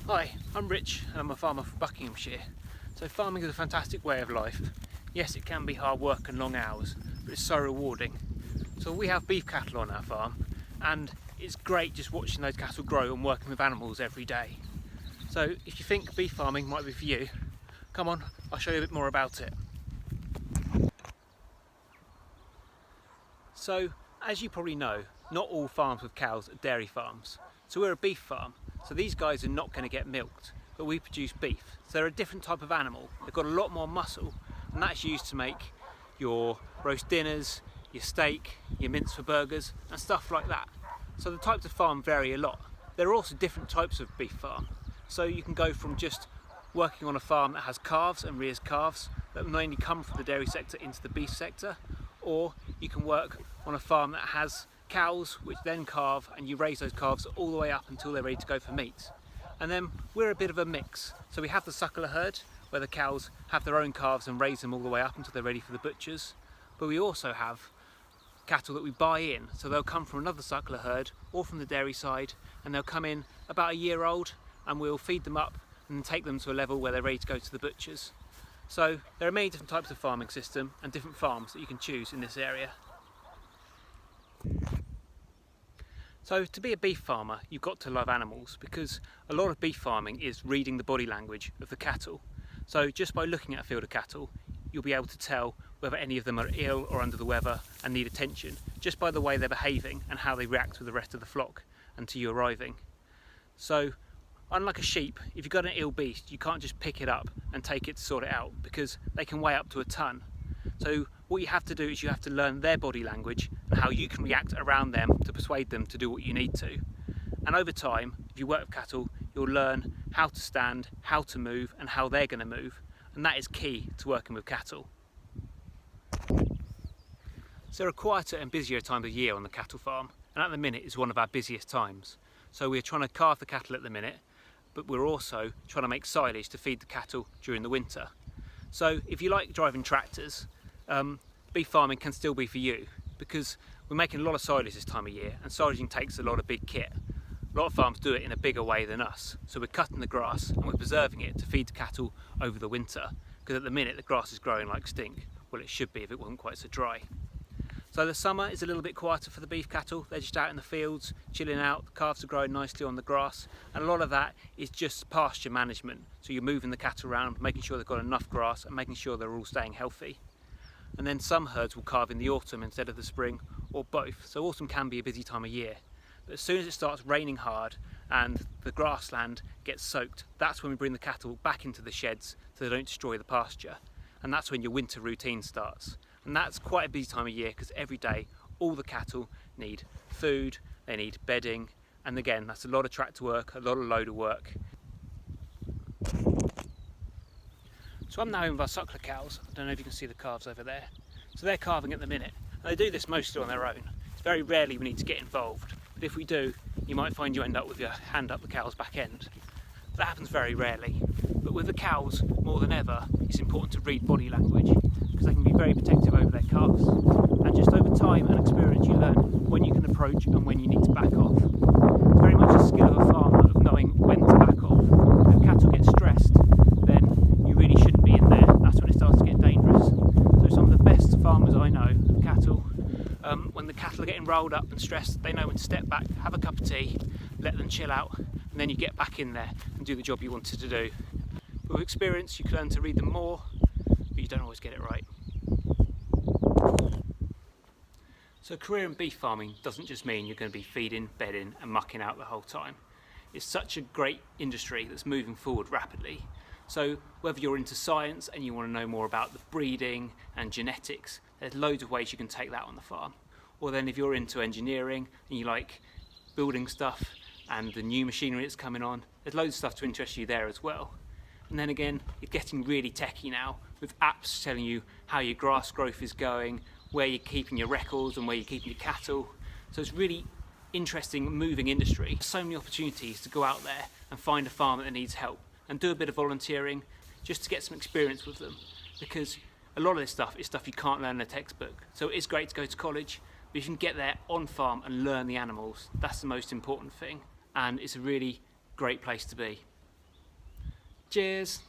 Hi, I'm Rich and I'm a farmer for Buckinghamshire. So farming is a fantastic way of life. Yes, it can be hard work and long hours, but it's so rewarding. So we have beef cattle on our farm and it's great just watching those cattle grow and working with animals every day. So if you think beef farming might be for you, come on, I'll show you a bit more about it. So as you probably know, not all farms with cows are dairy farms. So we're a beef farm, so these guys are not going to get milked, but we produce beef. So they're a different type of animal. They've got a lot more muscle, and that's used to make your roast dinners, your steak, your mince for burgers, and stuff like that. So the types of farm vary a lot. There are also different types of beef farm. So you can go from just working on a farm that has calves and rears calves that mainly come from the dairy sector into the beef sector, or you can work on a farm that has cows which then calve, and you raise those calves all the way up until they're ready to go for meat. And then we're a bit of a mix. So we have the suckler herd where the cows have their own calves and raise them all the way up until they're ready for the butchers. But we also have cattle that we buy in, so they'll come from another suckler herd or from the dairy side, and they'll come in about a year old, and we'll feed them up and take them to a level where they're ready to go to the butchers. So there are many different types of farming system and different farms that you can choose in this area. So to be a beef farmer, you've got to love animals, because a lot of beef farming is reading the body language of the cattle. So just by looking at a field of cattle, you'll be able to tell whether any of them are ill or under the weather and need attention, just by the way they're behaving and how they react with the rest of the flock and to you arriving. So unlike a sheep, if you've got an ill beast, you can't just pick it up and take it to sort it out, because they can weigh up to a ton. So what you have to do is you have to learn their body language and how you can react around them to persuade them to do what you need to. And over time, if you work with cattle, you'll learn how to stand, how to move, and how they're going to move. And that is key to working with cattle. So there are quieter and busier times of year on the cattle farm, and at the minute is one of our busiest times. So we're trying to calve the cattle at the minute, but we're also trying to make silage to feed the cattle during the winter. So if you like driving tractors, beef farming can still be for you, because we're making a lot of silage this time of year, and silaging takes a lot of big kit. A lot of farms do it in a bigger way than us, so we're cutting the grass and we're preserving it to feed the cattle over the winter, because at the minute the grass is growing like stink. Well, it should be if it wasn't quite so dry. So the summer is a little bit quieter for the beef cattle. They're just out in the fields, chilling out. The calves are growing nicely on the grass, and a lot of that is just pasture management. So you're moving the cattle around, making sure they've got enough grass and making sure they're all staying healthy. And then some herds will calve in the autumn instead of the spring, or both. So autumn can be a busy time of year. But as soon as it starts raining hard and the grassland gets soaked, that's when we bring the cattle back into the sheds so they don't destroy the pasture. And that's when your winter routine starts. And that's quite a busy time of year, because every day all the cattle need food, they need bedding, and again that's a lot of tractor work, a lot of loader work. So I'm now in with our suckler cows. I don't know if you can see the calves over there. So they're calving at the minute, and they do this mostly on their own. It's very rarely we need to get involved, but if we do, you might find you end up with your hand up the cow's back end. That happens very rarely, but with the cows, more than ever, it's important to read body language, because they can be very protective over their calves. And just over time and experience, you learn when you can approach and when you need to back off. It's very much a skill of a farmer of knowing when to back off. If cattle get stressed, then you really shouldn't be in there. That's when it starts to get dangerous. So some of the best farmers I know of cattle, when the cattle are getting rolled up and stressed, they know when to step back, have a cup of tea, let them chill out, and then you get back in there and do the job you wanted to do. But with experience, you can learn to read them more, but you don't always get it right. So a career in beef farming doesn't just mean you're going to be feeding, bedding and mucking out the whole time. It's such a great industry that's moving forward rapidly. So whether you're into science and you want to know more about the breeding and genetics, there's loads of ways you can take that on the farm. Or then if you're into engineering and you like building stuff and the new machinery that's coming on, there's loads of stuff to interest you there as well. And then again, you're getting really techy now, with apps telling you how your grass growth is going, where you're keeping your records and where you're keeping your cattle. So it's really interesting, moving industry. So many opportunities to go out there and find a farmer that needs help and do a bit of volunteering just to get some experience with them, because a lot of this stuff is stuff you can't learn in a textbook. So it is great to go to college, but if you can get there on farm and learn the animals, that's the most important thing, and it's a really great place to be. Cheers.